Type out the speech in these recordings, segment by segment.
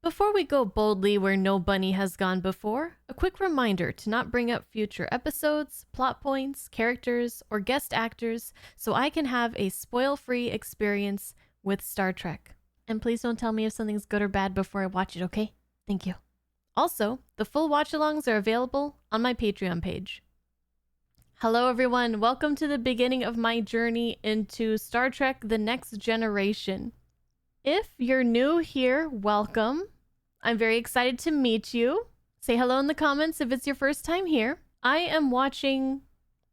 Before we go boldly where no bunny has gone before, a quick reminder to not bring up future episodes, plot points, characters, or guest actors so I can have a spoil-free experience with Star Trek. And please don't tell me if something's good or bad before I watch it, okay? Thank you. Also, the full watch-alongs are available on my Patreon page. Hello everyone, welcome to the beginning of my journey into Star Trek The Next Generation. If you're new here, welcome. I'm very excited to meet you. Say hello in the comments if it's your first time here. I am watching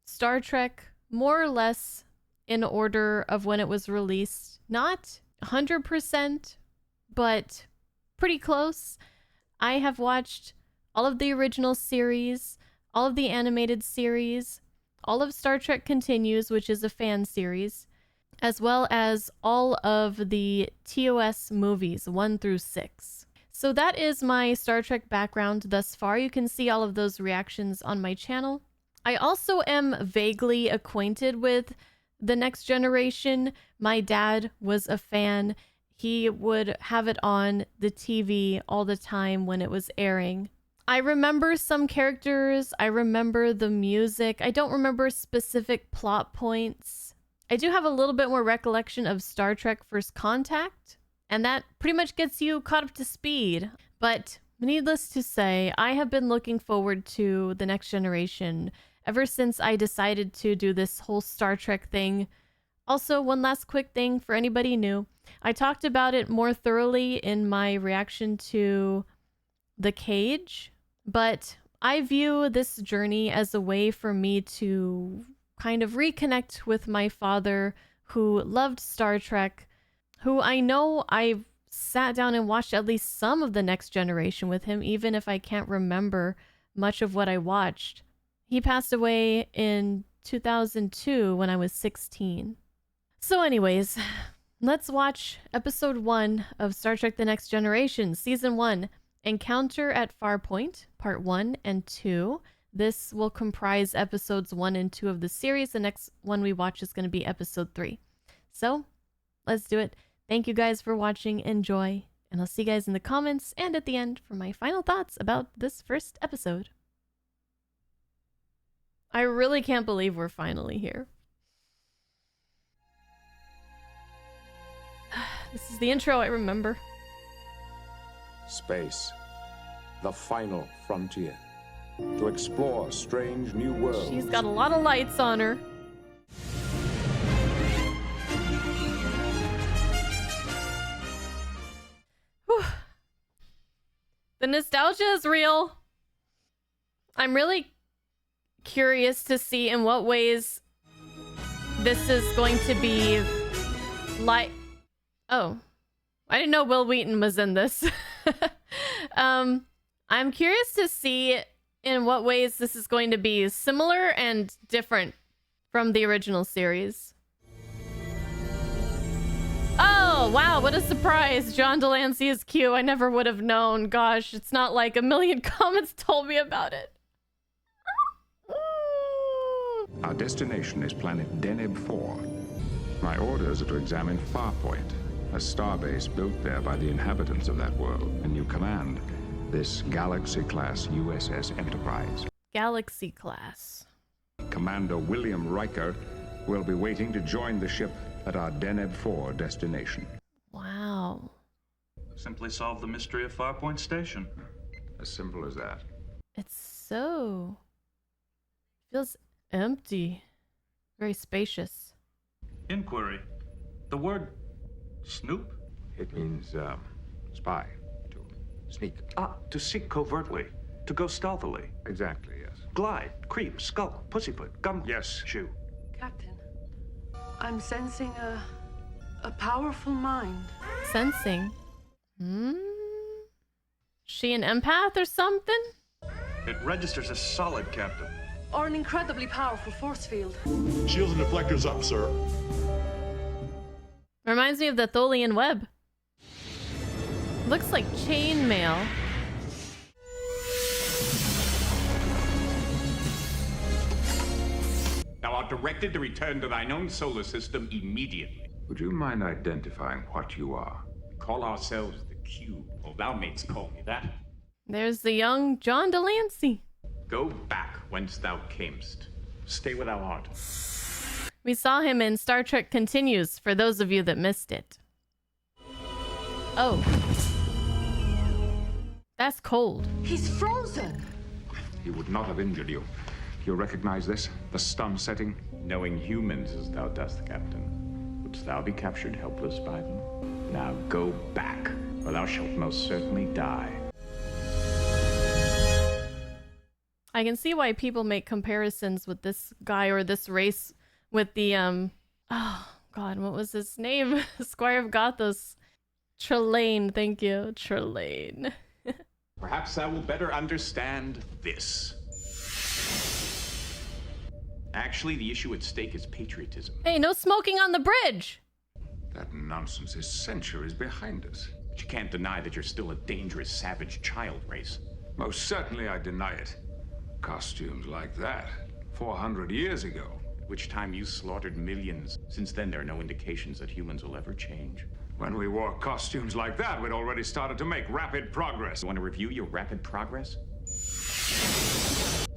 Star Trek more or less in order of when it was released. Not 100%, but pretty close. I have watched all of the original series, all of the animated series, all of Star Trek Continues, which is a fan series, as well as all of the TOS movies 1 through 6. So that is my Star Trek background thus far. You can see all of those reactions on my channel. I also am vaguely acquainted with The Next Generation. My dad was a fan. He would have it on the TV all the time when it was airing. I remember some characters. I remember the music. I don't remember specific plot points. I do have a little bit more recollection of Star Trek First Contact, and that pretty much gets you caught up to speed. But needless to say, I have been looking forward to The Next Generation ever since I decided to do this whole Star Trek thing. Also, one last quick thing for anybody new. I talked about it more thoroughly in my reaction to The Cage, but I view this journey as a way for me to kind of reconnect with my father, who loved Star Trek, who I know I've sat down and watched at least some of The Next Generation with him, even if I can't remember much of what I watched. He passed away in 2002 when I was 16. So anyways, let's watch episode 1 of Star Trek The Next Generation, season 1, Encounter at Farpoint, part 1 and 2. This will comprise episodes 1 and 2 of the series. The next one we watch is going to be episode 3. So let's do it. Thank you guys for watching. Enjoy. And I'll see you guys in the comments and at the end for my final thoughts about this first episode. I really can't believe we're finally here. This is the intro I remember. Space, the final frontier. To explore strange new worlds. She's got a lot of lights on her. Whew. The nostalgia is real. I'm really curious to see in what ways this is going to be like... Oh, I didn't know Will Wheaton was in this. I'm curious to see in what ways this is going to be similar and different from the original series. Oh, wow, what a surprise. John Delancey is Q. I never would have known. Gosh, it's not like a million comments told me about it. Our destination is planet Deneb 4. My orders are to examine Farpoint, a starbase built there by the inhabitants of that world, and you command this Galaxy-class USS Enterprise. Galaxy-class. Commander William Riker will be waiting to join the ship at our Deneb 4 destination. Wow. Simply solve the mystery of Farpoint Station. As simple as that. It's so... feels empty. Very spacious. Inquiry. The word snoop? It means, spy. To sneak. To seek covertly. To go stealthily. Exactly, yes. Glide, creep, skulk, pussyfoot, gum... Yes. Shoe. Captain, I'm sensing a powerful mind. Sensing. She an empath or something? It registers as solid, Captain. Or an incredibly powerful force field. Shields and deflectors up, sir. Reminds me of the Tholian web. Looks like chainmail. Thou art directed to return to thine own solar system immediately. Would you mind identifying what you are? Call ourselves the Pew. Well, thou mayst call me that. There's the young John Delancey. Go back whence thou camest. Stay where thou art. We saw him in Star Trek Continues, for those of you that missed it. Oh. That's cold. He's frozen. He would not have injured you. You recognize this? The stun setting? Knowing humans as thou dost, Captain, wouldst thou be captured helpless by them? Now go back, or thou shalt most certainly die. I can see why people make comparisons with this guy or this race with the, oh, God, what was his name? Squire of Gothos. Trelane, thank you. Trelane. Perhaps thou will better understand this. Actually, the issue at stake is patriotism. Hey, no smoking on the bridge! That nonsense is centuries behind us. But you can't deny that you're still a dangerous, savage child race. Most certainly I deny it. Costumes like that, 400 years ago. Which time you slaughtered millions. Since then, there are no indications that humans will ever change. When we wore costumes like that, we'd already started to make rapid progress. You want to review your rapid progress?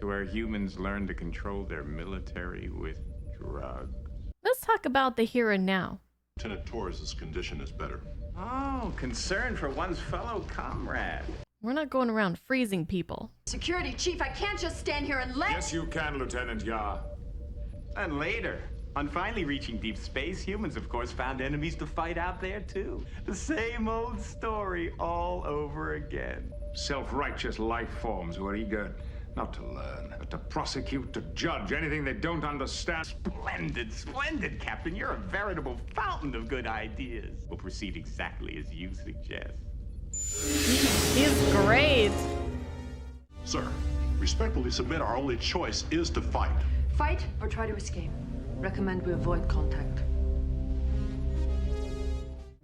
To where humans learn to control their military with drugs. Let's talk about the here and now. Lieutenant Torres' condition is better. Oh, concern for one's fellow comrade. We're not going around freezing people. Security chief, I can't just stand here and let— Yes, you can, Lieutenant Yar. And later, on finally reaching deep space, humans, of course, found enemies to fight out there, too. The same old story all over again. Self-righteous life forms who are eager not to learn, but to prosecute, to judge anything they don't understand. Splendid, splendid, Captain. You're a veritable fountain of good ideas. We'll proceed exactly as you suggest. He's great. Sir, respectfully submit our only choice is to fight. Fight or try to escape. Recommend we avoid contact.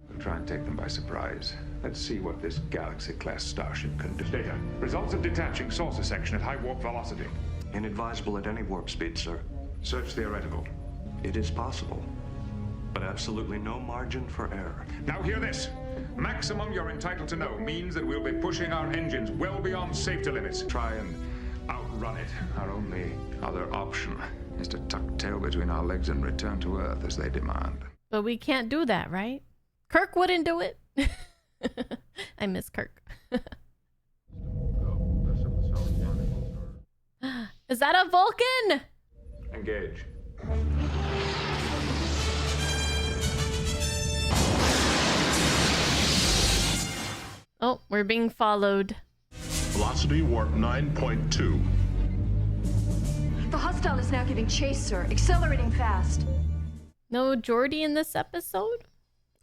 We'll try and take them by surprise. Let's see what this Galaxy-class starship can do. Data. Results of detaching saucer section at high warp velocity. Inadvisable at any warp speed, sir. Search theoretical. It is possible, but absolutely no margin for error. Now hear this. Maximum you're entitled to know means that we'll be pushing our engines well beyond safety limits. Try and outrun it. Our only other option is to tuck tail between our legs and return to Earth as they demand. But we can't do that, right? Kirk wouldn't do it. I miss Kirk. Is that a Vulcan? Engage. Oh, we're being followed. Velocity warp 9.2. The hostile is now giving chase, sir. Accelerating fast. No Geordi in this episode?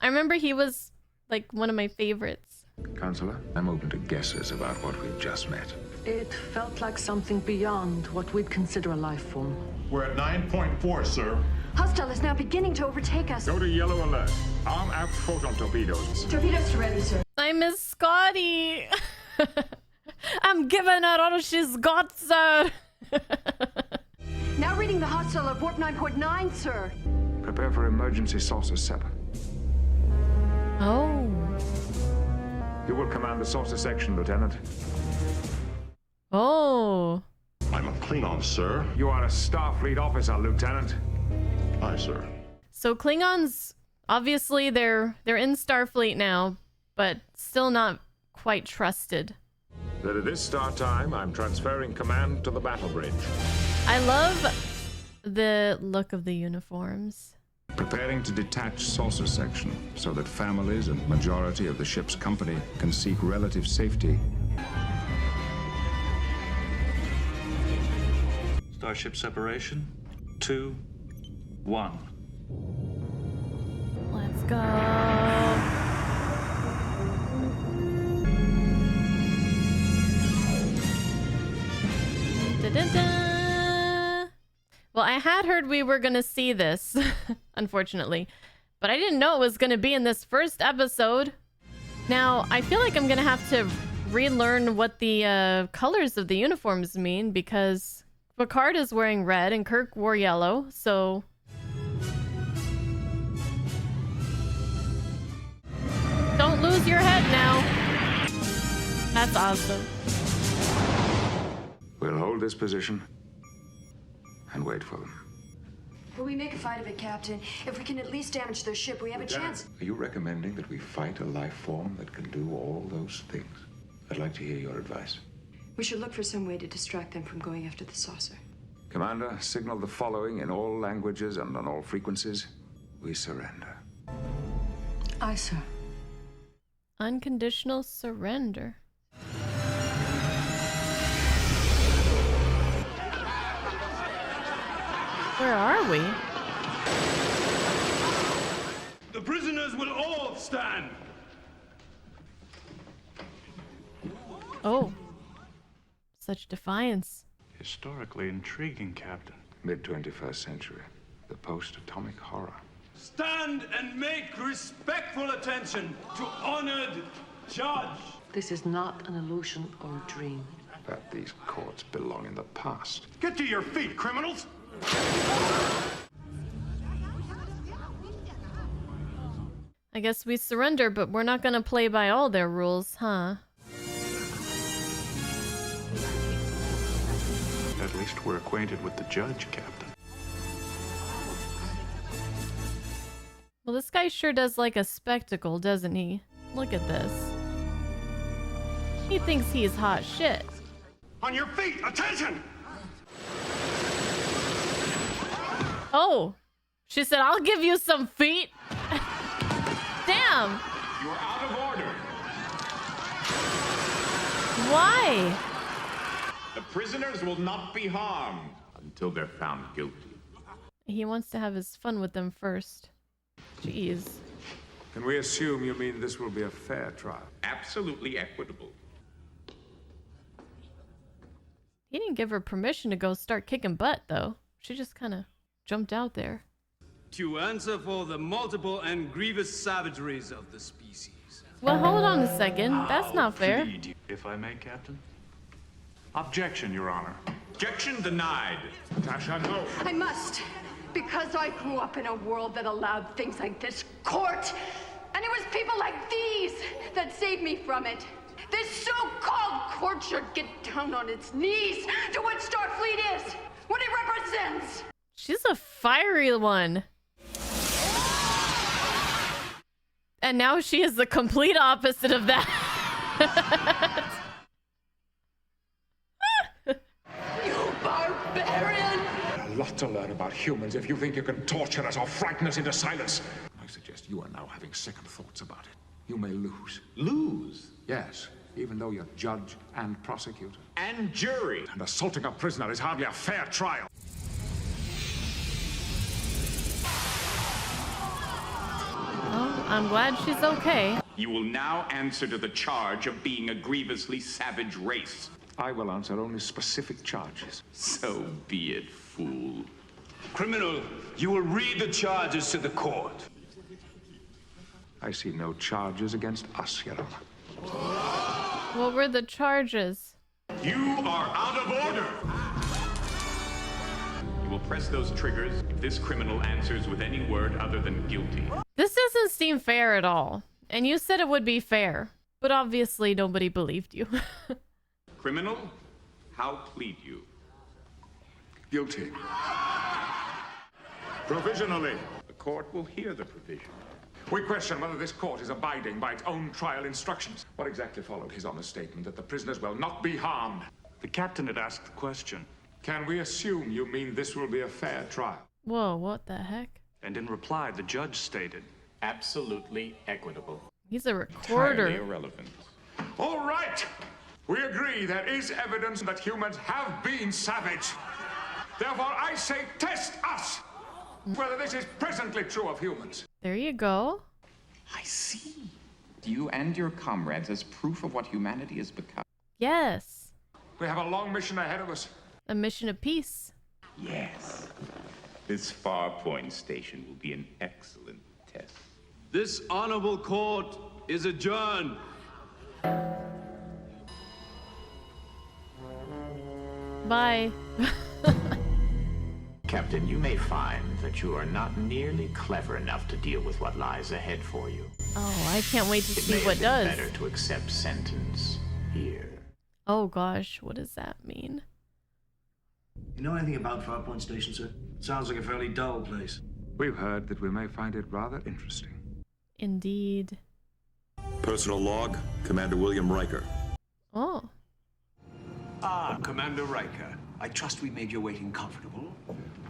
I remember he was like one of my favorites. Counselor, I'm open to guesses about what we've just met. It felt like something beyond what we'd consider a life form. We're at 9.4, sir. Hostile is now beginning to overtake us. Go to yellow alert. Arm aft photon torpedoes. Torpedoes ready, sir. I miss Scotty. I'm giving her all she's got, sir. Now reading the hostile at warp 9.9, sir. Prepare for emergency saucer setup. Oh. You will command the saucer section, Lieutenant. Oh. I'm a Klingon, sir. You are a Starfleet officer, Lieutenant. Aye, sir. So Klingons, obviously they're in Starfleet now, but still not quite trusted. That at this start time, I'm transferring command to the battle bridge. I love the look of the uniforms. Preparing to detach saucer section so that families and majority of the ship's company can seek relative safety. Starship separation. 2, 1. Let's go. Da-da-da. Well, I had heard we were gonna see this, unfortunately, but I didn't know it was gonna be in this first episode. Now, I feel like I'm gonna have to relearn what the colors of the uniforms mean, because Picard is wearing red and Kirk wore yellow, so... Don't lose your head now. That's awesome. We'll hold this position and wait for them. Will we make a fight of it, Captain? If we can at least damage their ship, we have a chance. Are you recommending that we fight a life form that can do all those things? I'd like to hear your advice. We should look for some way to distract them from going after the saucer. Commander, signal the following in all languages and on all frequencies. We surrender. Aye, sir. Unconditional surrender. Where are we? The prisoners will all stand. Oh. Such defiance. Historically intriguing, Captain. Mid-21st century. The post-atomic horror. Stand and make respectful attention to honored judge. This is not an illusion or a dream. That these courts belong in the past. Get to your feet, criminals! I guess we surrender, but we're not gonna play by all their rules, huh? At least we're acquainted with the judge, Captain. Well, this guy sure does like a spectacle, doesn't he? Look at this. He thinks he's hot shit. On your feet! Attention! Oh! She said, I'll give you some feet! Damn! You are out of order. Why? The prisoners will not be harmed until they're found guilty. He wants to have his fun with them first. Jeez. Can we assume you mean this will be a fair trial? Absolutely equitable. He didn't give her permission to go start kicking butt, though. She just kind of jumped out there. To answer for the multiple and grievous savageries of the species. Well, hold on a second. That's not fair. Plead, if I may, Captain. Objection, Your Honor. Objection denied. Tasha, no! I must, because I grew up in a world that allowed things like this court. And it was people like these that saved me from it. This so-called court should get down on its knees to what Starfleet is, what it represents. She's a fiery one. And now she is the complete opposite of that. You barbarian! A lot to learn about humans if you think you can torture us or frighten us into silence. I suggest you are now having second thoughts about it. You may lose. Lose. Yes, even though you're judge and prosecutor. And jury. And assaulting a prisoner is hardly a fair trial. Oh, I'm glad she's okay. You will now answer to the charge of being a grievously savage race. I will answer only specific charges. So be it, fool. Criminal, you will read the charges to the court. I see no charges against us, Your Honor. What were the charges? You are out of order. You will press those triggers if this criminal answers with any word other than guilty. This doesn't seem fair at all. And you said it would be fair. But obviously nobody believed you. Criminal, how plead you? Guilty. Provisionally. The court will hear the provision. We question whether this court is abiding by its own trial instructions. What exactly followed His Honor's statement that the prisoners will not be harmed? The captain had asked the question, Can we assume you mean this will be a fair trial? Whoa, what the heck? and in reply, the judge stated, Absolutely equitable. He's a Entirely recorder. irrelevant. All right! We agree there is evidence that humans have been savage. Therefore, I say test us whether this is presently true of humans. There you go. I see. You and your comrades as proof of what humanity has become. Yes. We have a long mission ahead of us. A mission of peace. Yes. This Farpoint station will be an excellent test. This honorable court is adjourned. Bye. Captain, you may find that you are not nearly clever enough to deal with what lies ahead for you. Oh, I can't wait to It see may what have been does. better to accept sentence here. Oh gosh, what does that mean? You know anything about Farpoint Station, sir? Sounds like a fairly dull place. We've heard that we may find it rather interesting. Indeed. Personal log, Commander William Riker. Oh. Ah, Commander Riker. I trust we made your waiting comfortable.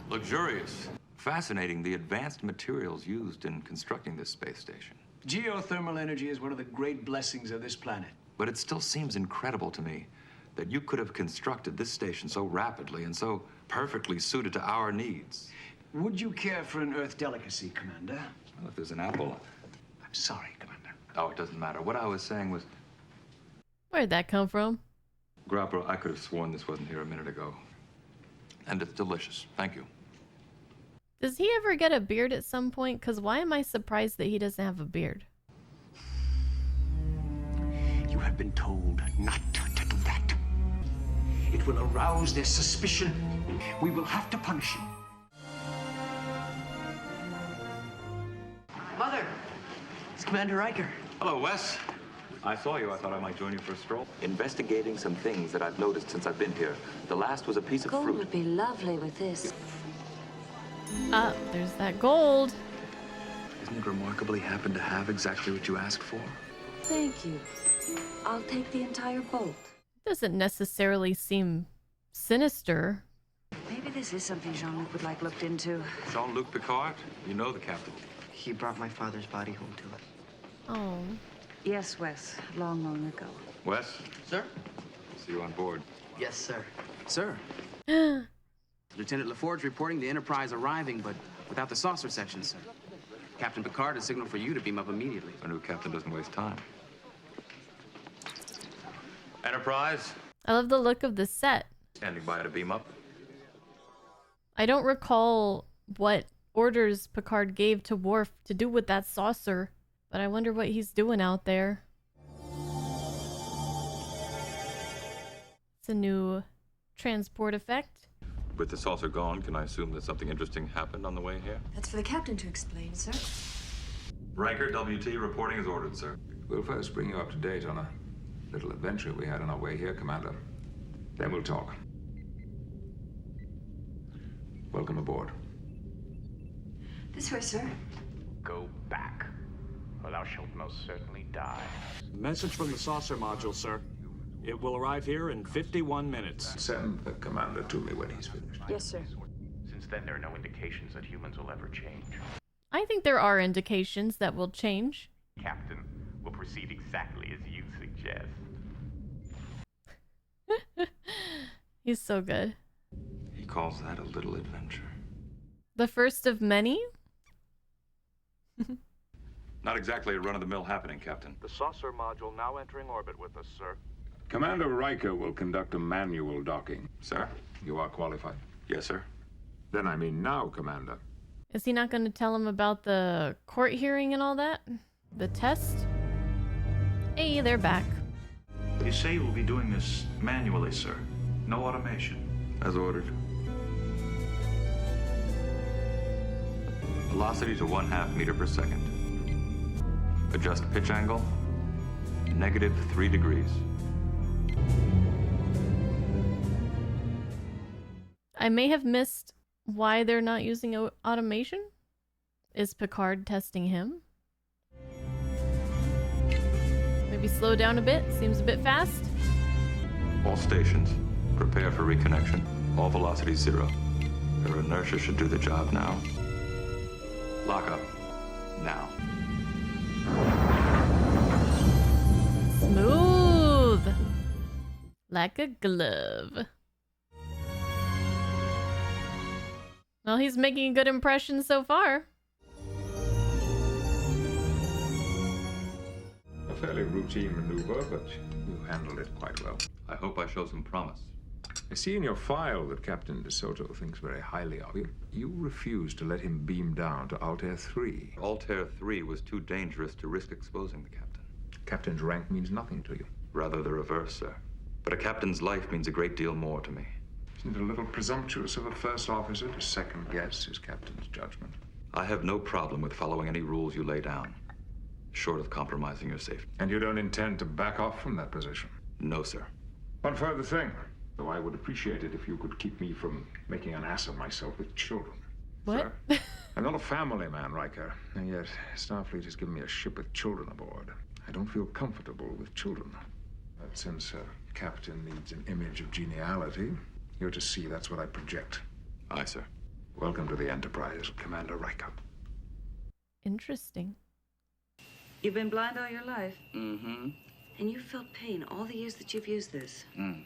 Luxurious. Fascinating, the advanced materials used in constructing this space station. Geothermal energy is one of the great blessings of this planet. But it still seems incredible to me that you could have constructed this station so rapidly and so perfectly suited to our needs. Would you care for an Earth delicacy, Commander? Well, if there's an apple... I'm sorry, Commander. Oh, it doesn't matter. What I was saying was... Where'd that come from? Grappa, I could have sworn this wasn't here a minute ago. And it's delicious. Thank you. Does he ever get a beard at some point? Because why am I surprised that he doesn't have a beard? You have been told not to do that. It will arouse their suspicion. We will have to punish you. Mother, it's Commander Riker. Hello, Wes. I saw you. I thought I might join you for a stroll. Investigating some things that I've noticed since I've been here. The last was a piece of Gold fruit. would be lovely with this. Ah, there's that gold. Isn't it remarkable he happened to have exactly what you asked for? Thank you. I'll take the entire boat. Doesn't necessarily seem sinister. Maybe this is something Jean-Luc would like looked into. Jean-Luc Picard? You know the captain. He brought my father's body home to us. Oh. Yes, Wes. Long, long ago. Wes? Sir? See you on board. Yes, sir. Sir. Lieutenant LaForge reporting the Enterprise arriving, but without the saucer section, sir. Captain Picard has signaled for you to beam up immediately. Our new captain doesn't waste time. Enterprise? I love the look of the set. Standing by to beam up. I don't recall what orders Picard gave to Worf to do with that saucer, but I wonder what he's doing out there. It's a new transport effect. With the saucer gone, can I assume that something interesting happened on the way here? That's for the captain to explain, sir. Riker, WT, reporting as ordered, sir. We'll first bring you up to date on a little adventure we had on our way here, Commander. Then we'll talk. Welcome aboard. This way, sir. Go back, or thou shalt most certainly die. Message from the saucer module, sir. It will arrive here in 51 minutes. Send the commander to me when he's finished. Yes, sir. Since then, there are no indications that humans will ever change. I think there are indications that will change. Captain will proceed exactly as you suggest. He's so good. He calls that a little adventure. The first of many? Not exactly a run-of-the-mill happening, Captain. The saucer module now entering orbit with us, sir. Commander Riker will conduct a manual docking. Sir? You are qualified? Yes, sir. Then I mean now, Commander. Is he not going to tell him about the court hearing and all that? The test? Hey, they're back. You say you will be doing this manually, sir. No automation. As ordered. Velocity to 1/2 meter per second. Adjust pitch angle. -3 degrees. I may have missed why they're not using automation. Is Picard testing him? Maybe slow down a bit. Seems a bit fast. All stations, prepare for reconnection. All velocity 0. Your inertia should do the job now. Lock up. Now. Smooth. Like a glove. Well, he's making a good impression so far. A fairly routine maneuver, but you handled it quite well. I hope I show some promise. I see in your file that Captain DeSoto thinks very highly of you. You refused to let him beam down to Altair 3. Altair 3 was too dangerous to risk exposing the captain. Captain's rank means nothing to you. Rather the reverse, sir. But a captain's life means a great deal more to me. Isn't it a little presumptuous of a first officer to second-guess his captain's judgment? I have no problem with following any rules you lay down, short of compromising your safety. And you don't intend to back off from that position? No, sir. One further thing, though I would appreciate it if you could keep me from making an ass of myself with children. What? Sir, I'm not a family man, Riker, and yet Starfleet has given me a ship with children aboard. I don't feel comfortable with children. But since a captain needs an image of geniality, you're to see that's what I project. Aye, sir. Welcome to the Enterprise, Commander Riker. Interesting. You've been blind all your life. Mm-hmm. And you've felt pain all the years that you've used this. Mm.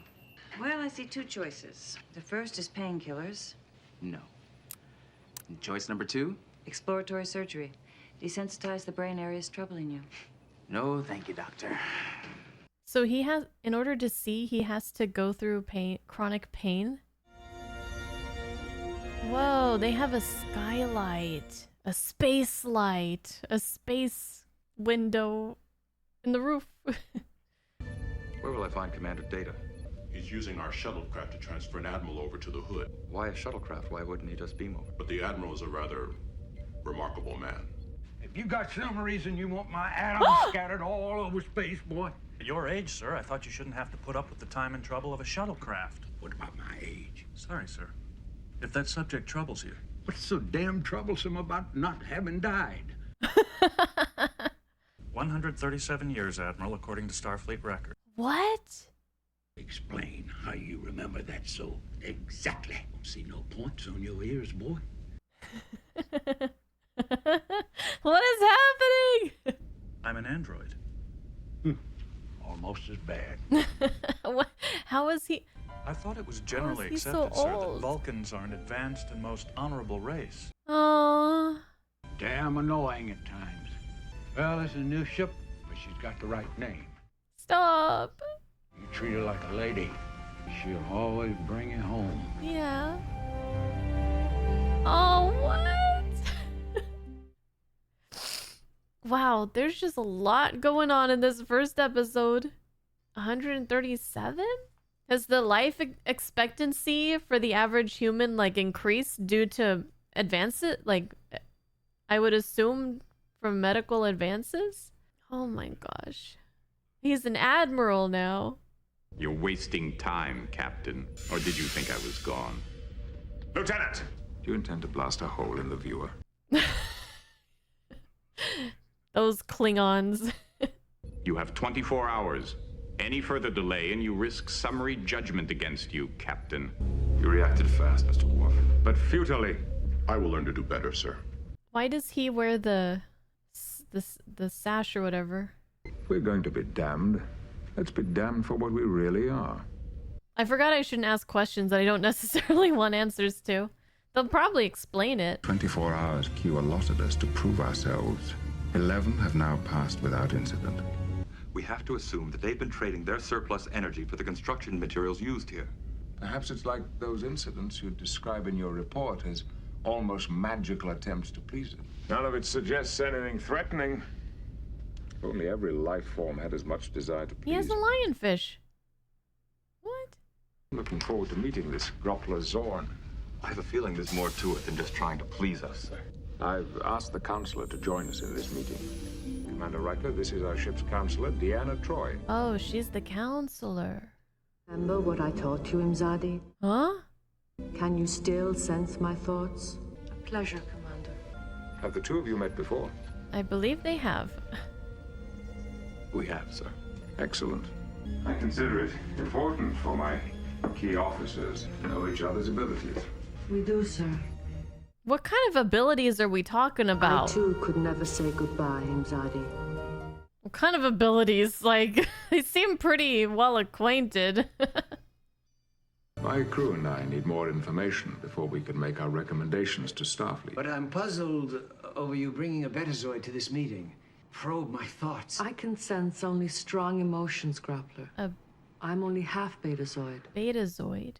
Well, I see two choices. The first is painkillers. No. And choice number 2? Exploratory surgery. Desensitize the brain areas troubling you. No, thank you, Doctor. So he has, in order to see, he has to go through pain, chronic pain. Whoa, they have a skylight, a space light, a space window in the roof. Where will I find Commander Data? He's using our shuttlecraft to transfer an admiral over to the hood. Why a shuttlecraft? Why wouldn't he just beam over? But the admiral is a rather remarkable man. If you got some reason you want my atoms scattered all over space, boy. At your age, sir, I thought you shouldn't have to put up with the time and trouble of a shuttlecraft. What about my age? Sorry, sir. If that subject troubles you. What's so damn troublesome about not having died? 137 years, Admiral, according to Starfleet record. What? Explain how you remember that so exactly. See no points on your ears, boy. What is happening? I'm an android. Almost as bad. What? How is he? I thought it was generally he accepted, so sir, old? that Vulcans are an advanced and most honorable race. Aww. Damn annoying at times. Well, it's a new ship, but she's got the right name. Stop. You treat her like a lady, she'll always bring you home. Yeah. Oh, what? Wow, there's just a lot going on in this first episode. 137? Has the life expectancy for the average human like increased due to advances? Like, I would assume from medical advances? Oh my gosh. He's an admiral now. You're wasting time, Captain. Or did you think I was gone? Lieutenant! Do you intend to blast a hole in the viewer? Those Klingons. You have 24 hours. Any further delay and you risk summary judgment against you, Captain. You reacted fast, Mr. Worf, but futilely. I will learn to do better, sir. Why does he wear the sash or whatever? We're going to be damned. Let's be damned for what we really are. I forgot I shouldn't ask questions that I don't necessarily want answers to. They'll probably explain it. 24 hours Q allotted us to prove ourselves. 11 have now passed without incident. We have to assume that they've been trading their surplus energy for the construction materials used here. Perhaps it's like those incidents you describe in your report as almost magical attempts to please them. None of it suggests anything threatening. If only every life form had as much desire to please. He has a lionfish. What? I'm looking forward to meeting this Groppler Zorn. I have a feeling there's more to it than just trying to please us, sir. I've asked the counselor to join us in this meeting. Commander Riker, this is our ship's counselor, Deanna Troi. Oh, she's the counselor. Remember what I taught you, Imzadi? Huh? Can you still sense my thoughts? A pleasure, Commander. Have the two of you met before? I believe they have. We have, sir. Excellent. I consider it important for my key officers to know each other's abilities. We do, sir. What kind of abilities are we talking about? I too could never say goodbye, Imzadi. What kind of abilities? Like, they seem pretty well acquainted. My crew and I need more information before we can make our recommendations to Starfleet. But I'm puzzled over you bringing a Betazoid to this meeting. Probe my thoughts. I can sense only strong emotions, Groppler. I'm only half Betazoid. Betazoid.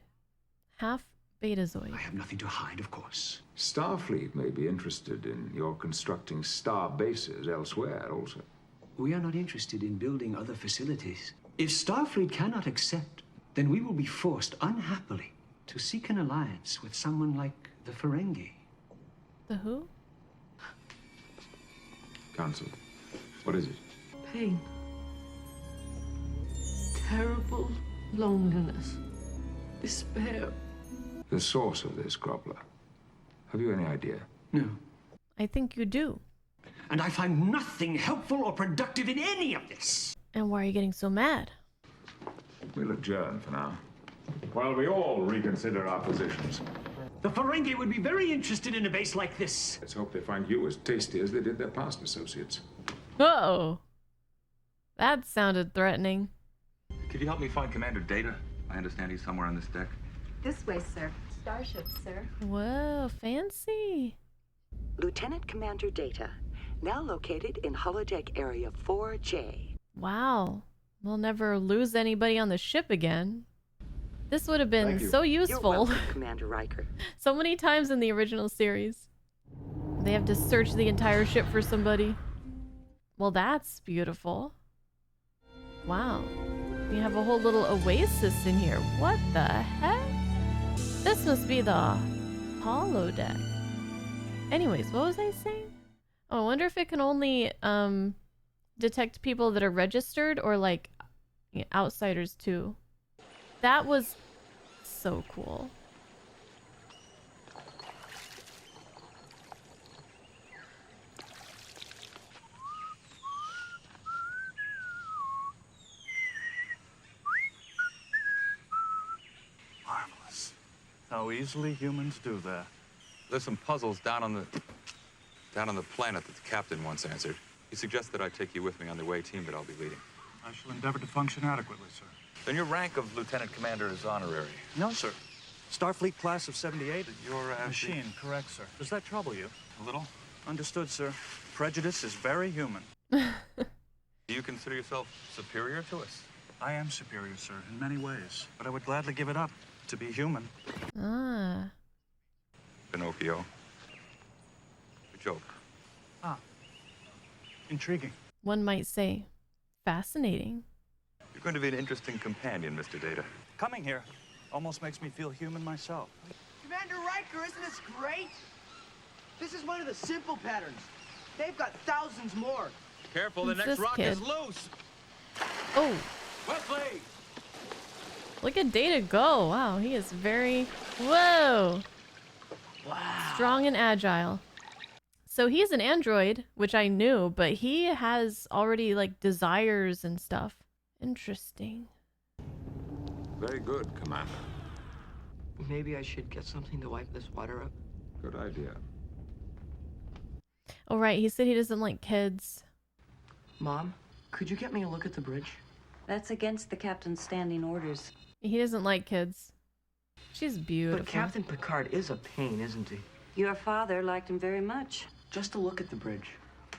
Half Betazoid. I have nothing to hide, of course. Starfleet may be interested in your constructing star bases elsewhere also. We are not interested in building other facilities. If Starfleet cannot accept, then we will be forced, unhappily, to seek an alliance with someone like the Ferengi. The who? Counsel, what is it? Pain. terrible loneliness, despair. The source of this, Groppler. Have you any idea? No. I think you do. And I find nothing helpful or productive in any of this. And why are you getting so mad? We'll adjourn for now, while we all reconsider our positions. The Ferengi would be very interested in a base like this. Let's hope they find you as tasty as they did their past associates. Whoa. That sounded threatening. Could you help me find Commander Data? I understand he's somewhere on this deck. This way, sir. Starship, sir. Whoa, fancy. Lieutenant Commander Data, now located in holodeck area 4J. Wow. We'll never lose anybody on the ship again. This would have been so useful. You're welcome, Commander Riker. So many times in the original series. They have to search the entire ship for somebody. Well, that's beautiful. Wow. You have a whole little oasis in here. What the heck? This must be the holodeck. Anyways, what was I saying? Oh, I wonder if it can only detect people that are registered or like outsiders too. That was so cool. Marvelous. How easily humans do that. There's some puzzles down on the planet that the captain once answered. He suggests that I take you with me on the away team that I'll be leading. I shall endeavor to function adequately, sir. Then your rank of lieutenant commander is honorary. No, sir. Starfleet class of 78. You're Machine, correct, sir. Does that trouble you? A little. Understood, sir. Prejudice is very human. Do you consider yourself superior to us? I am superior, sir, in many ways. But I would gladly give it up to be human. Ah. Pinocchio. A joke. Ah. Intriguing. One might say, fascinating. You're going to be an interesting companion, Mr. Data. Coming here almost makes me feel human myself. Commander Riker, isn't this great? This is one of the simple patterns. They've got thousands more. Careful, the next rock is loose. Oh. Wesley! Look at Data go. Wow, he is very... Whoa! Wow. Strong and agile. So he's an android, which I knew, but he has already like desires and stuff. Interesting. Very good, Commander. Maybe I should get something to wipe this water up. Good idea. Oh, right. He said he doesn't like kids. Mom, could you get me a look at the bridge? That's against the captain's standing orders. He doesn't like kids. She's beautiful. But Captain Picard is a pain, isn't he? Your father liked him very much. Just to look at the bridge.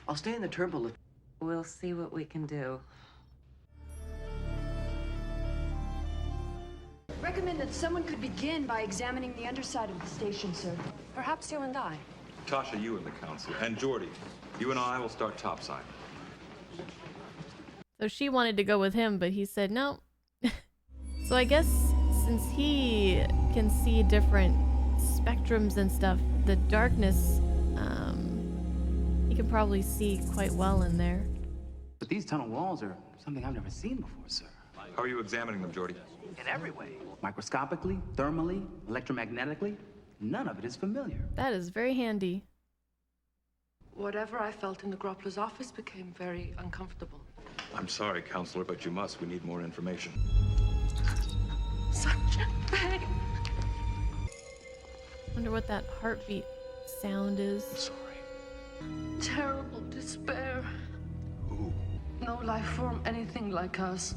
I'll stay in the turbo lift. We'll see what we can do. Recommend that someone could begin by examining the underside of the station, sir. Perhaps you and I. Tasha, you and the council. And Geordi, you and I will start topside. So she wanted to go with him, but he said no. So I guess since he can see different spectrums and stuff, the darkness, he can probably see quite well in there. But these tunnel walls are something I've never seen before, sir. How are you examining them, Geordi? In every way. Microscopically, thermally, electromagnetically. None of it is familiar. That is very handy. Whatever I felt in the Groppler's office became very uncomfortable. I'm sorry, Counselor, but you must. We need more information. Such pain. Wonder what that heartbeat sound is. I'm sorry. Terrible despair. Ooh. No life form anything like us.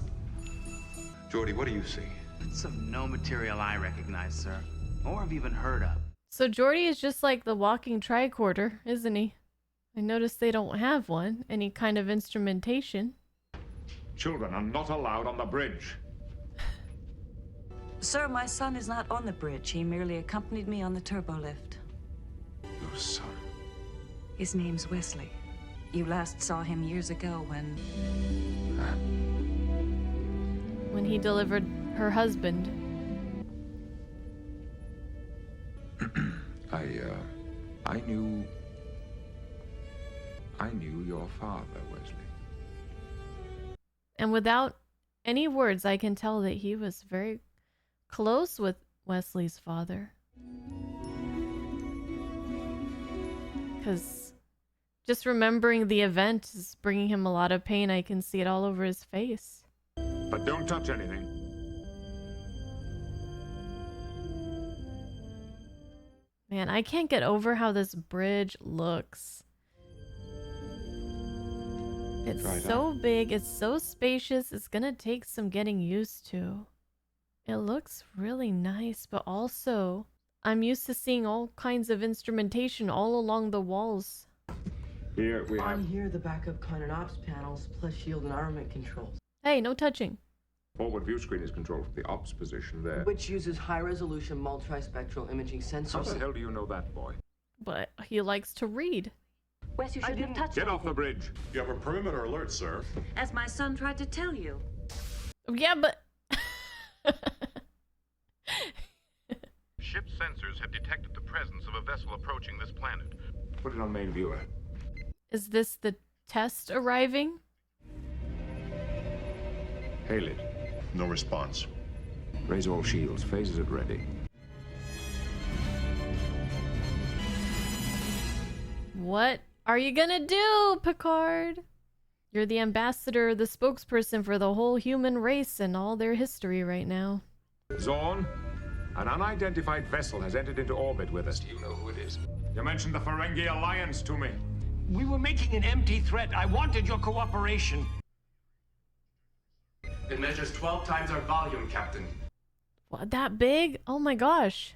Geordi, what do you see? It's of no material I recognize, sir. Or have even heard of. So Geordi is just like the walking tricorder, isn't he? I noticed they don't have one. Any kind of instrumentation. Children are not allowed on the bridge. Sir, my son is not on the bridge. He merely accompanied me on the turbo lift. Your son? His name's Wesley. You last saw him years ago when he delivered her husband. I knew your father, Wesley. And without any words, I can tell that he was very close with Wesley's father. Because just remembering the event is bringing him a lot of pain. I can see it all over his face. But don't touch anything. Man, I can't get over how this bridge looks. It's so big, it's so spacious, it's gonna take some getting used to. It looks really nice, but also I'm used to seeing all kinds of instrumentation all along the walls. Here we have... On here, the backup con and ops panels, plus shield and armament controls. Hey, no touching. Forward view screen is controlled from the ops position there. Which uses high-resolution multispectral imaging sensors. How the hell do you know that, boy? But he likes to read. Wes, you shouldn't have touched Get anything. off the bridge. You have a perimeter alert, sir. As my son tried to tell you. Yeah, but... Ship sensors have detected the presence of a vessel approaching this planet. Put it on main viewer. Is this the test arriving? Hail it. No response. Raise all shields. Phasers at ready. What are you gonna do, Picard? You're the ambassador, the spokesperson for the whole human race and all their history right now. Zorn, an unidentified vessel has entered into orbit with us. Do you know who it is? You mentioned the Ferengi Alliance to me. We were making an empty threat. I wanted your cooperation. It measures 12 times our volume, Captain. What, that big? Oh my gosh.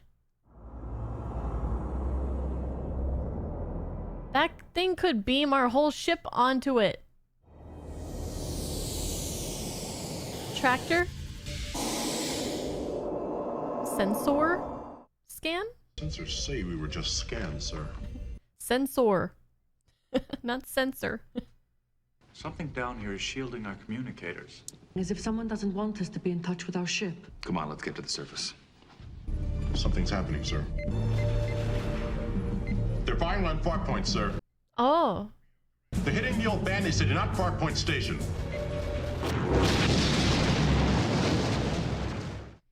That thing could beam our whole ship onto it. Tractor? Sensor? Scan? Sensors say we were just scanned, sir. Sensor. Not sensor. Something down here is shielding our communicators. As if someone doesn't want us to be in touch with our ship. Come on, let's get to the surface. Something's happening, sir. They're firing on Farpoint, sir. Oh. They're hitting the old bandit city, not Farpoint Station.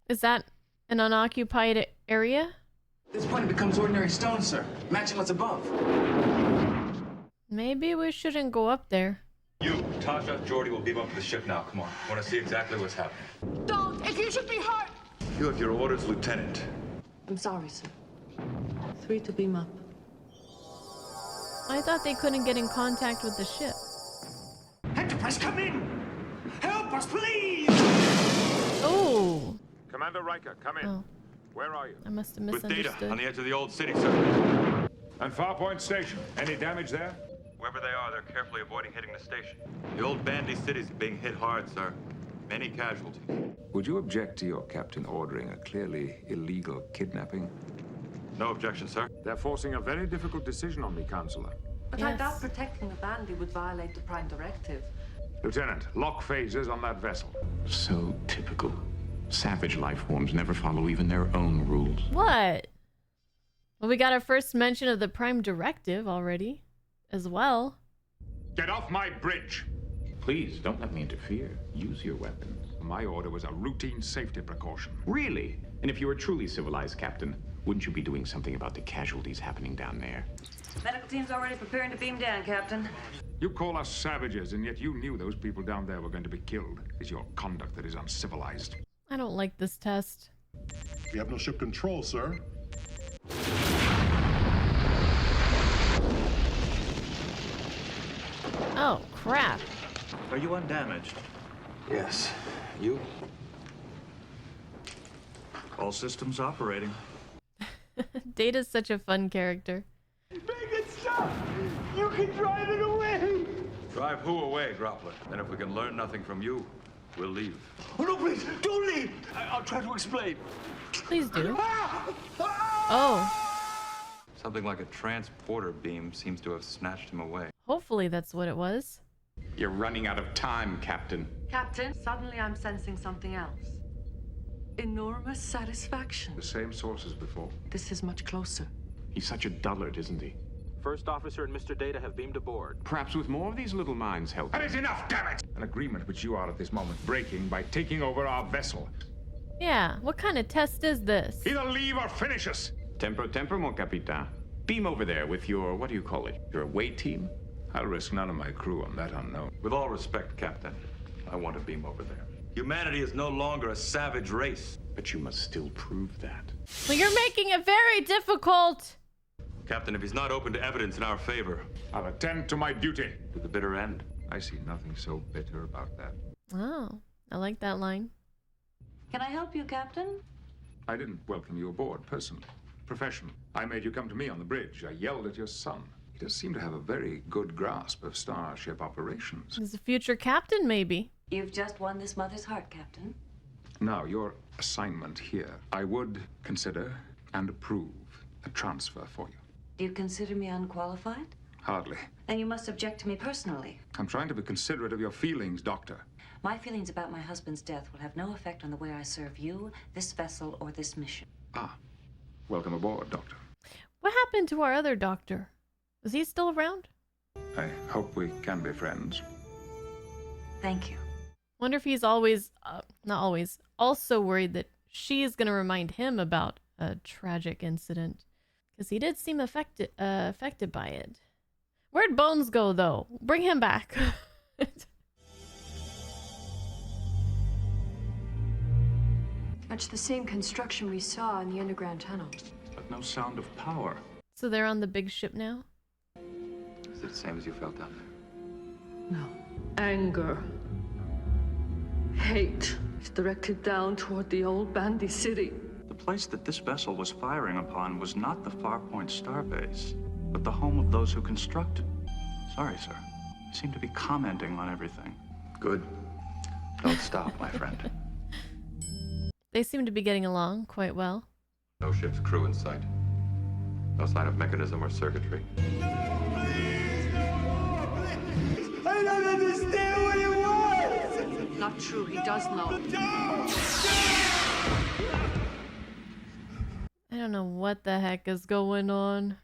Is that an unoccupied area? This point it becomes ordinary stone, sir, matching what's above. Maybe we shouldn't go up there. You, Tasha, Geordi will beam up to the ship now. Come on. I want to see exactly what's happening. Don't! If you should be hurt! You have your orders, Lieutenant. I'm sorry, sir. 3 to beam up. I thought they couldn't get in contact with the ship. Enterprise, come in! Help us, please! Oh! Commander Riker, come in. Oh. Where are you? I must have With misunderstood. data on the edge of the old city, sir. And Farpoint Station. Any damage there? Wherever they are, they're carefully avoiding hitting the station. The old Bandy city's being hit hard, sir. Many casualties. Would you object to your captain ordering a clearly illegal kidnapping? No objection, sir. They're forcing a very difficult decision on me, Counselor. But I doubt protecting the Bandy would violate the Prime Directive. Lieutenant, lock phasers on that vessel. So typical. Savage life forms never follow even their own rules. What? Well, we got our first mention of the Prime Directive already, as well. Get off my bridge! Please, don't let me interfere. Use your weapons. My order was a routine safety precaution. Really? And if you were truly civilized, Captain, wouldn't you be doing something about the casualties happening down there? Medical team's already preparing to beam down, Captain. You call us savages, and yet you knew those people down there were going to be killed. It's your conduct that is uncivilized. I don't like this test. You have no ship control, sir. Oh, crap. Are you undamaged? Yes. You? All systems operating. Data's such a fun character. Make it stop! You can drive it away! Drive who away, Groppler? Then if we can learn nothing from you, we'll leave. Oh, no, please, don't leave! I'll try to explain. Please do. Oh. Something like a transporter beam seems to have snatched him away. Hopefully that's what it was. You're running out of time, Captain. Captain, suddenly I'm sensing something else. Enormous satisfaction. The same source as before. This is much closer. He's such a dullard, isn't he? First officer and Mr. Data have beamed aboard. Perhaps with more of these little minds helping. That is enough, damn it! An agreement which you are at this moment breaking by taking over our vessel. Yeah, what kind of test is this? Either leave or finish us. Tempo, mon capitan. Beam over there with your, what do you call it? Your away team? I'll risk none of my crew on that unknown. With all respect, Captain, I want to beam over there. Humanity is no longer a savage race. But you must still prove that. Well, you're making it very difficult. Captain, if he's not open to evidence in our favor, I'll attend to my duty. To the bitter end. I see nothing so bitter about that. Oh, I like that line. Can I help you, Captain? I didn't welcome you aboard personally. Professionally. I made you come to me on the bridge. I yelled at your son. He does seem to have a very good grasp of starship operations. He's a future captain, maybe. You've just won this mother's heart, Captain. Now, your assignment here, I would consider and approve a transfer for you. Do you consider me unqualified? Hardly. Then you must object to me personally. I'm trying to be considerate of your feelings, Doctor. My feelings about my husband's death will have no effect on the way I serve you, this vessel, or this mission. Ah. Welcome aboard, Doctor. What happened to our other doctor? Is he still around? I hope we can be friends. Thank you. Wonder if he's always, not always, also worried that she's going to remind him about a tragic incident. Because he did seem affected by it. Where'd Bones go, though? Bring him back. Much the same construction we saw in the underground tunnel. But no sound of power. So they're on the big ship now? Is it the same as you felt down there? No. Anger. Hate is directed down toward the old Bandy City. The place that this vessel was firing upon was not the Farpoint starbase, but the home of those who constructed. Sorry, sir. You seem to be commenting on everything. Good. Don't stop, my friend. They seem to be getting along quite well. No ship's crew in sight. No sign of mechanism or circuitry. I don't understand what he wants! Not true, he does know. I don't know what the heck is going on.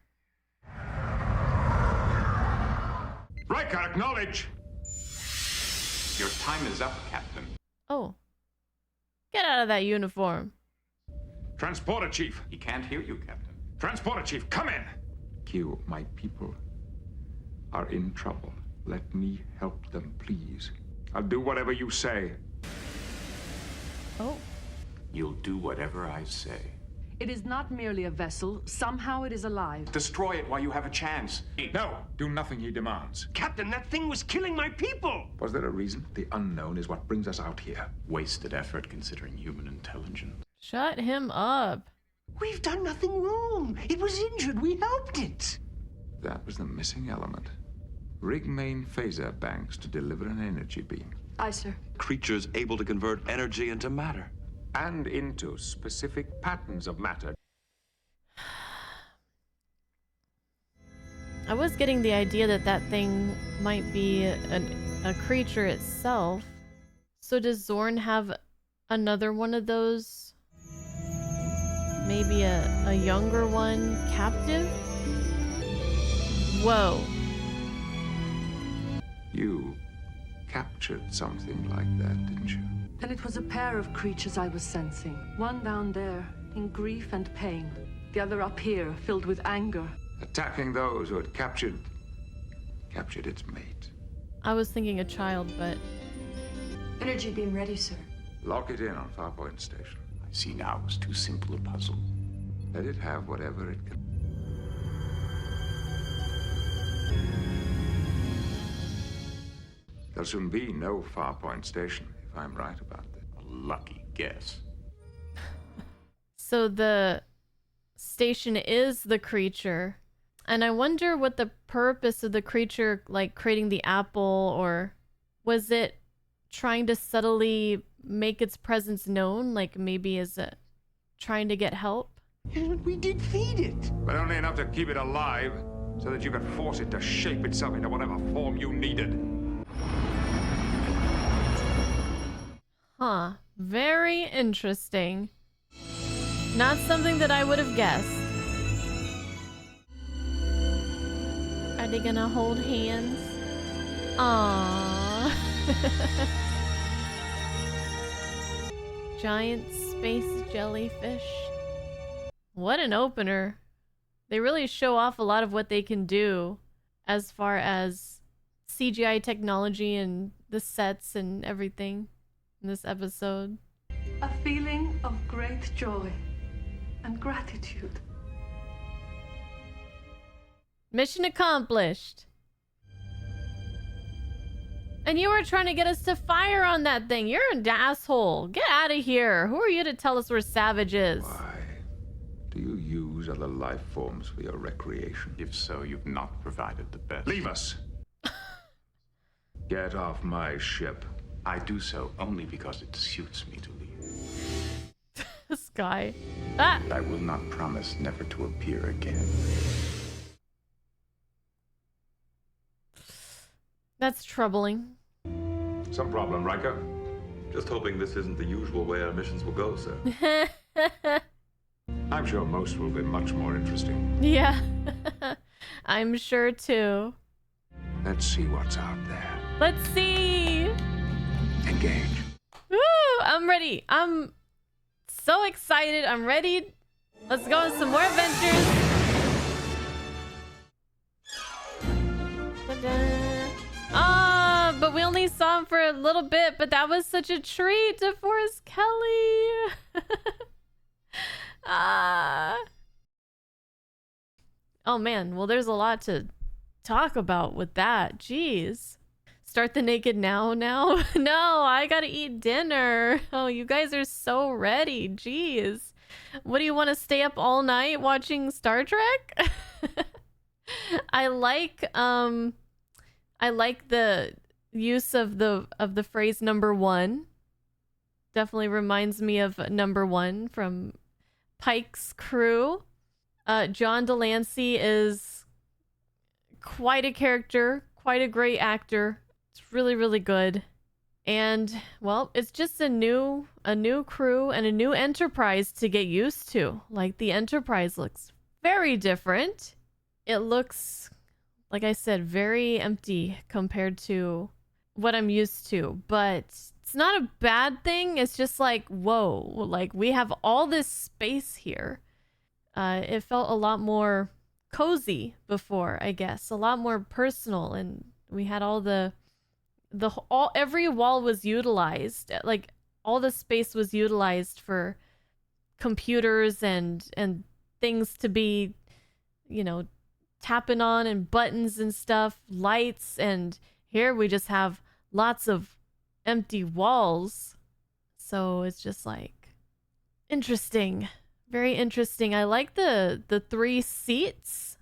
Riker, acknowledge! Your time is up, Captain. Oh. Get out of that uniform. Transporter Chief. He can't hear you, Captain. Transporter Chief, come in! Q, my people are in trouble. Let me help them, please. I'll do whatever you say. Oh. You'll do whatever I say. It is not merely a vessel. Somehow it is alive. Destroy it while you have a chance. No, do nothing he demands. Captain, that thing was killing my people! Was there a reason? The unknown is what brings us out here. Wasted effort considering human intelligence. Shut him up. We've done nothing wrong. It was injured. We helped it. That was the missing element. Rig main phaser banks to deliver an energy beam. Aye, sir. Creatures able to convert energy into matter. And into specific patterns of matter. I was getting the idea that that thing might be a creature itself. So does Zorn have another one of those? Maybe a younger one captive? Whoa. You captured something like that, didn't you? And it was a pair of creatures I was sensing. One down there, in grief and pain. The other up here, filled with anger. Attacking those who had captured its mate. I was thinking a child, but... Energy beam ready, sir. Lock it in on Farpoint Station. I see now it was too simple a puzzle. Let it have whatever it can. There'll soon be no Farpoint Station, if I'm right about that. A lucky guess. So the station is the creature. And I wonder what the purpose of the creature, like creating the apple, or was it trying to subtly make its presence known? Like maybe is it trying to get help? And we did feed it. But only enough to keep it alive, so that you could force it to shape itself into whatever form you needed. Huh. Very interesting. Not something that I would have guessed. Are they gonna hold hands? Aww. Giant space jellyfish. What an opener. They really show off a lot of what they can do as far as CGI technology and the sets and everything in this episode. A feeling of great joy and gratitude. Mission accomplished. And you were trying to get us to fire on that thing. You're an asshole. Get out of here. Who are you to tell us we're savages? Why? Do you use other life forms for your recreation? If so, you've not provided the best. Leave us! Get off my ship. I do so only because it suits me to leave. This guy. Ah! I will not promise never to appear again. That's troubling. Some problem, Riker? Just hoping this isn't the usual way our missions will go, sir. I'm sure most will be much more interesting. Yeah. I'm sure too. Let's see what's out there. Let's see. Engage. Woo! I'm ready. I'm so excited. I'm ready. Let's go on some more adventures. But we only saw him for a little bit, but that was such a treat to Forrest Kelly. Oh man, well there's a lot to talk about with that. Jeez. Start the naked now? No, I gotta eat dinner. Oh, you guys are so ready. Jeez. What do you want to stay up all night watching Star Trek? I like the use of the phrase number one. Definitely reminds me of number one from Pike's Crew. John Delancey is quite a character, quite a great actor. It's really, really good. And well, it's just a new crew and a new Enterprise to get used to. Like the Enterprise looks very different. It looks, like I said, very empty compared to what I'm used to, but it's not a bad thing. It's just like, whoa, like we have all this space here. It felt a lot more cozy before, I guess, a lot more personal, and we had every wall was utilized, like all the space was utilized for computers and things to be, you know, tapping on and buttons and stuff, lights, and here we just have lots of empty walls. So it's just like interesting, very interesting. I like the 3 seats.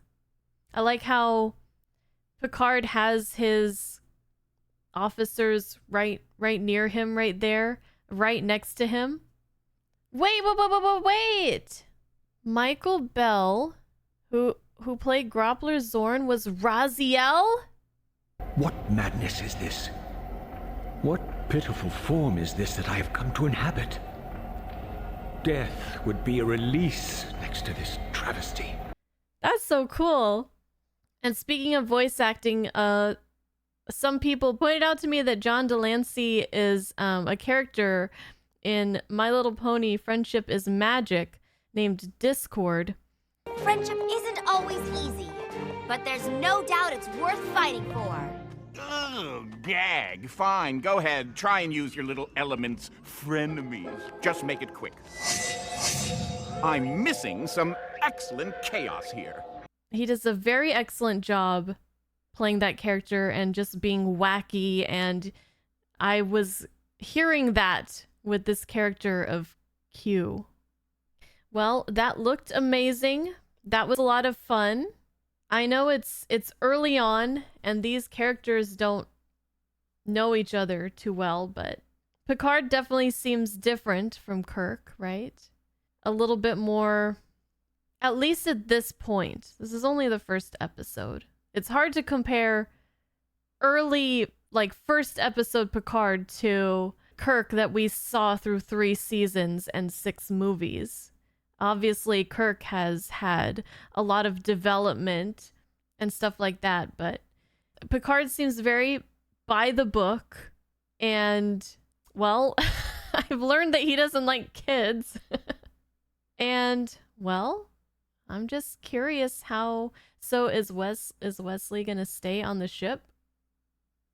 I like how Picard has his officers right near him, right there, right next to him. Wait. Michael Bell, who played Groppler Zorn, was Raziel? What madness is this? What pitiful form is this that I have come to inhabit? Death would be a release next to this travesty. That's so cool. And speaking of voice acting, some people pointed out to me that John Delancey is a character in My Little Pony Friendship is Magic named Discord. Friendship isn't always easy, but there's no doubt it's worth fighting for. Ugh, gag. Fine, go ahead. Try and use your little elements, frenemies. Just make it quick. I'm missing some excellent chaos here. He does a very excellent job playing that character and just being wacky, and I was hearing that with this character of Q. Well, that looked amazing. That was a lot of fun. I know it's early on and these characters don't know each other too well, but Picard definitely seems different from Kirk, right? A little bit more, at least at this point. This is only the first episode. It's hard to compare early, like first episode Picard to Kirk that we saw through 3 seasons and 6 movies. Obviously, Kirk has had a lot of development and stuff like that. But Picard seems very by the book, and well, I've learned that he doesn't like kids. And well, I'm just curious how. So is Wesley gonna stay on the ship?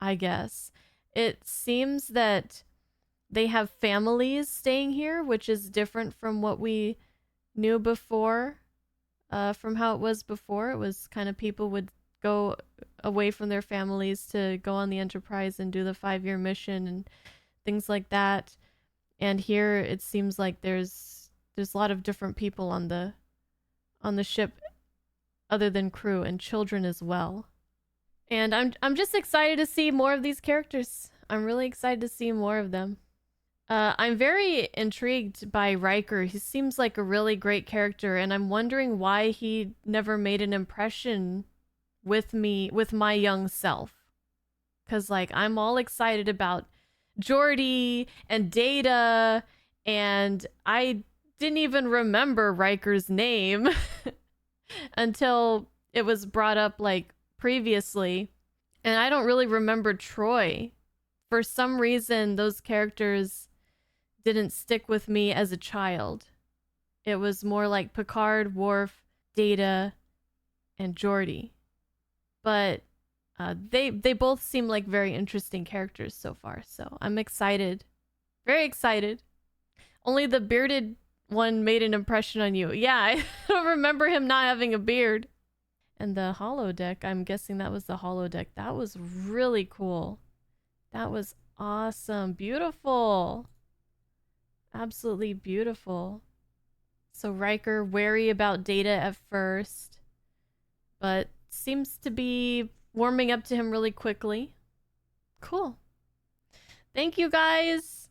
I guess. It seems that they have families staying here, which is different from what we knew before. From how it was before, it was kind of people would go away from their families to go on the Enterprise and do the 5-year mission and things like that. And here it seems like there's a lot of different people on the ship other than crew, and children as well. And I'm just excited to see more of these characters. I'm really excited to see more of them. I'm very intrigued by Riker. He seems like a really great character, and I'm wondering why he never made an impression with me, with my young self. Because, like, I'm all excited about Geordi and Data, and I didn't even remember Riker's name until it was brought up, like, previously. And I don't really remember Troy. For some reason, those characters didn't stick with me as a child. It was more like Picard, Worf, Data, and Geordi. But they both seem like very interesting characters so far, so I'm excited. Very excited. Only the bearded one made an impression on you. Yeah, I don't remember him not having a beard. And the holodeck, I'm guessing that was the holodeck. That was really cool. That was awesome. Beautiful. Absolutely beautiful. So Riker wary about Data at first, but seems to be warming up to him really quickly. Cool. Thank you guys.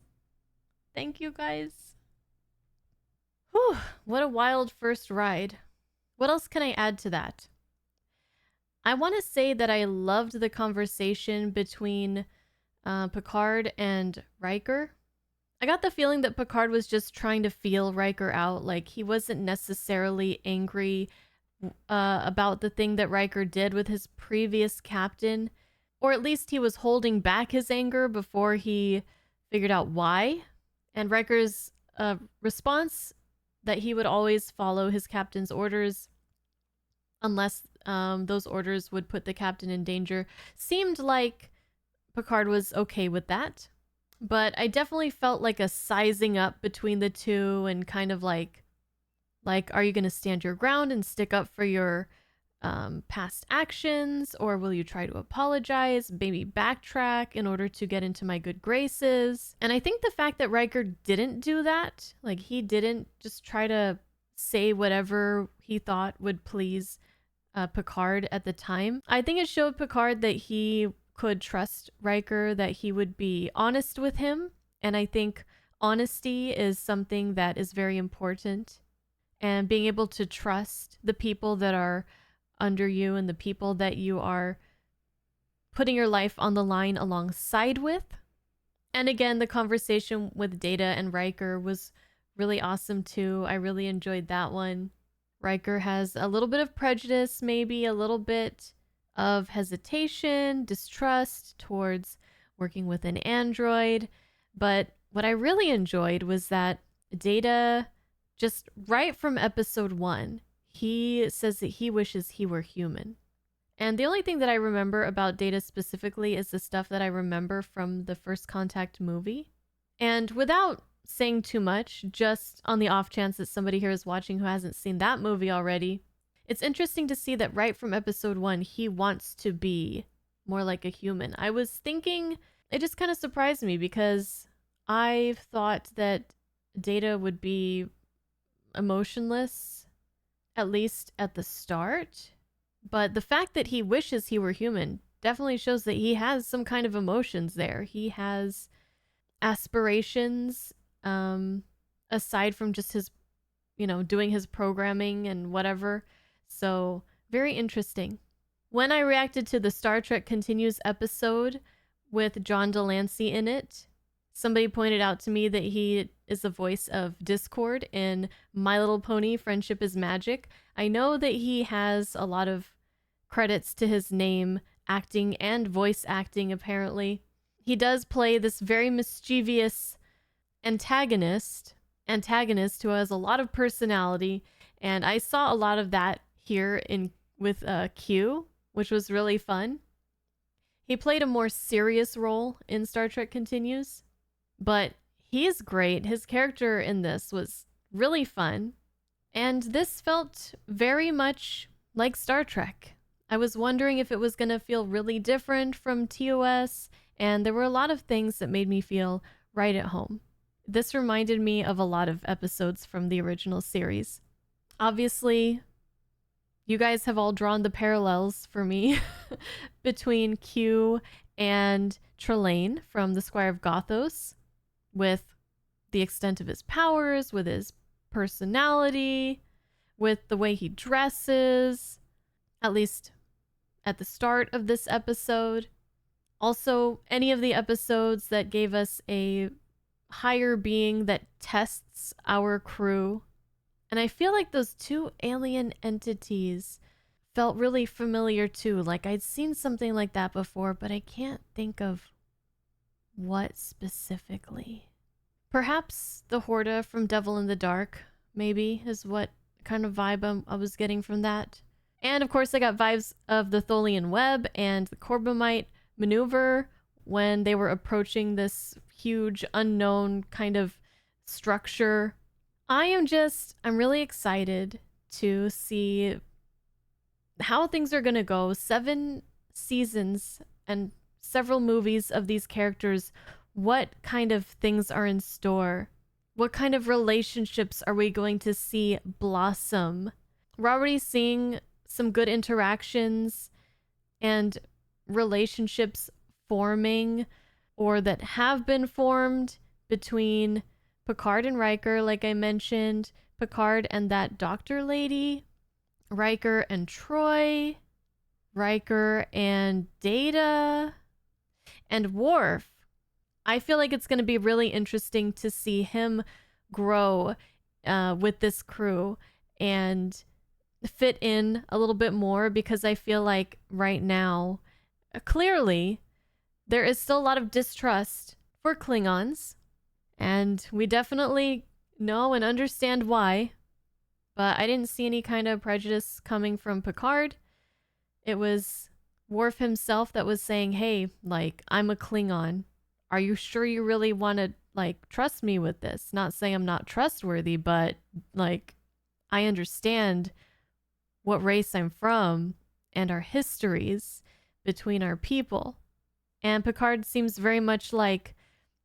Thank you guys. Whew, what a wild first ride. What else can I add to that? I want to say that I loved the conversation between Picard and Riker. I got the feeling that Picard was just trying to feel Riker out. Like, he wasn't necessarily angry about the thing that Riker did with his previous captain. Or at least he was holding back his anger before he figured out why. And Riker's response that he would always follow his captain's orders unless those orders would put the captain in danger seemed like Picard was okay with that. But I definitely felt like a sizing up between the two, and kind of like, are you going to stand your ground and stick up for your past actions, or will you try to apologize, maybe backtrack in order to get into my good graces? And I think the fact that Riker didn't do that, like he didn't just try to say whatever he thought would please Picard at the time, I think it showed Picard that he could trust Riker, that he would be honest with him. And I think honesty is something that is very important. And being able to trust the people that are under you and the people that you are putting your life on the line alongside with. And again, the conversation with Data and Riker was really awesome too. I really enjoyed that one. Riker has a little bit of prejudice, maybe a little bit of hesitation, distrust towards working with an android. But what I really enjoyed was that Data, just right from episode 1, he says that he wishes he were human. And the only thing that I remember about Data specifically is the stuff that I remember from the First Contact movie. And without saying too much, just on the off chance that somebody here is watching who hasn't seen that movie already, it's interesting to see that right from episode 1, he wants to be more like a human. I was thinking, it just kind of surprised me because I thought that Data would be emotionless, at least at the start. But the fact that he wishes he were human definitely shows that he has some kind of emotions there. He has aspirations, aside from just his, doing his programming and whatever. So, very interesting. When I reacted to the Star Trek Continues episode with John Delancey in it, somebody pointed out to me that he is the voice of Discord in My Little Pony: Friendship is Magic. I know that he has a lot of credits to his name, acting and voice acting, apparently. He does play this very mischievous antagonist who has a lot of personality, and I saw a lot of that here with Q, which was really fun. He played a more serious role in Star Trek Continues, but he's great. His character in this was really fun, and this felt very much like Star Trek. I was wondering if it was going to feel really different from TOS, and there were a lot of things that made me feel right at home. This reminded me of a lot of episodes from the original series. Obviously, you guys have all drawn the parallels for me between Q and Trelane from The Squire of Gothos, with the extent of his powers, with his personality, with the way he dresses, at least at the start of this episode. Also, any of the episodes that gave us a higher being that tests our crew. And I feel like those two alien entities felt really familiar too. Like I'd seen something like that before, but I can't think of what specifically. Perhaps the Horda from Devil in the Dark, maybe, is what kind of vibe I was getting from that. And of course, I got vibes of the Tholian web and the Corbomite maneuver when they were approaching this huge unknown kind of structure. I'm really excited to see how things are going to go. 7 seasons and several movies of these characters. What kind of things are in store? What kind of relationships are we going to see blossom? We're already seeing some good interactions and relationships forming, or that have been formed, between Picard and Riker, like I mentioned, Picard and that doctor lady, Riker and Troy, Riker and Data, and Worf. I feel like it's going to be really interesting to see him grow with this crew and fit in a little bit more, because I feel like right now, clearly, there is still a lot of distrust for Klingons, and we definitely know and understand why, but I didn't see any kind of prejudice coming from Picard. It was Worf himself that was saying, hey, like, I'm a Klingon. Are you sure you really want to, like, trust me with this? Not saying I'm not trustworthy, but, like, I understand what race I'm from and our histories between our people. And Picard seems very much like,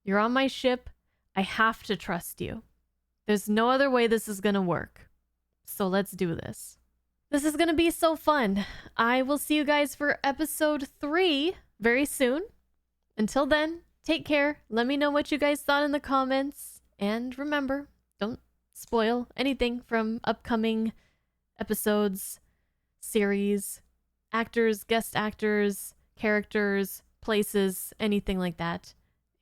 you're on my ship, I have to trust you. There's no other way this is going to work. So let's do this. This is going to be so fun. I will see you guys for episode 3 very soon. Until then, take care. Let me know what you guys thought in the comments. And remember, don't spoil anything from upcoming episodes, series, actors, guest actors, characters, places, anything like that.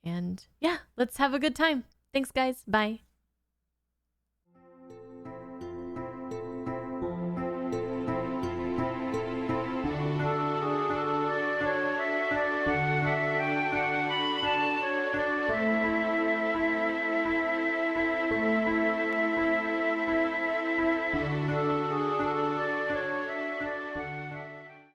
And yeah, let's have a good time. Thanks, guys. Bye.